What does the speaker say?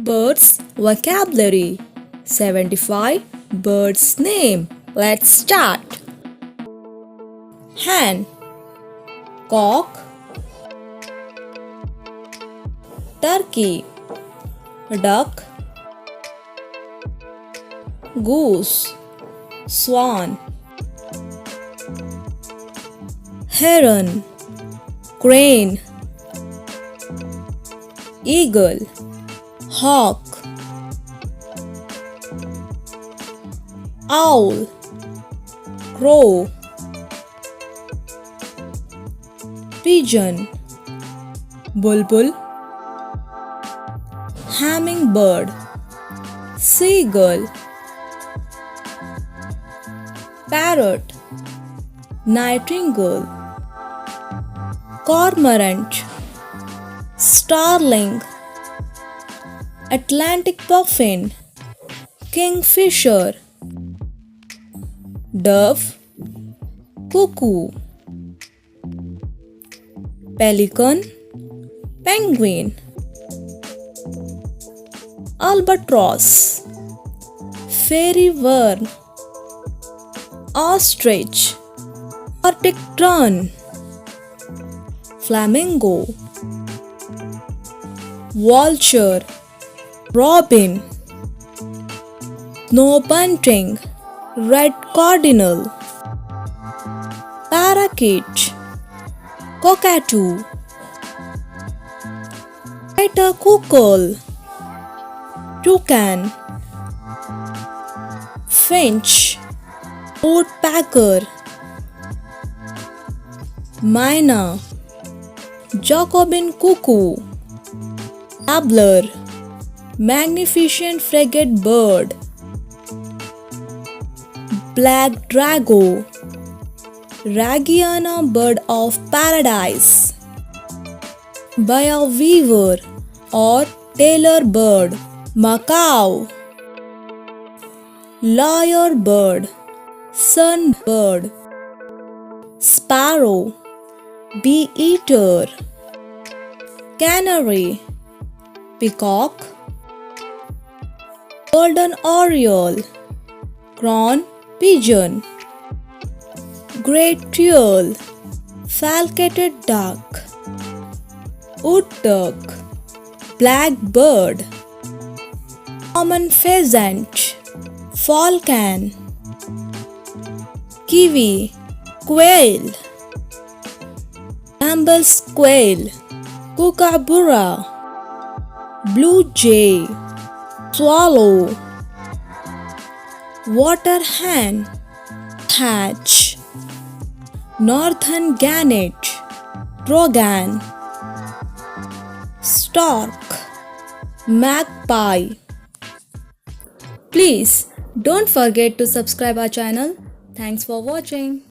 Birds vocabulary. 75 birds name. Let's start. Hen, cock, turkey, duck, goose, swan, heron, crane, eagle, hawk, owl, crow, pigeon, bulbul, hummingbird, seagull, parrot, nightingale, cormorant, starling, Atlantic puffin, kingfisher, dove, cuckoo, pelican, penguin, albatross, fairy wren, ostrich, Arctic tern, flamingo, vulture, robin, snow bunting, red cardinal, parakeet, cockatoo, cuckoo, toucan, finch, woodpecker, myna, Jacobin cuckoo, warbler, magnificent frigate bird, black drago, Ragiana bird of paradise, weaver or tailor bird, macaw, lyre bird, sunbird, sparrow, bee-eater, canary, peacock, golden oriole, crown pigeon, great teal, falcated duck, wood duck, blackbird, common pheasant, falcon, kiwi, quail, Campbell's quail, kookaburra, blue jay, swallow, water hen, hatch, northern gannet, trogan, stork, magpie. Please don't forget to subscribe our channel. Thanks for watching.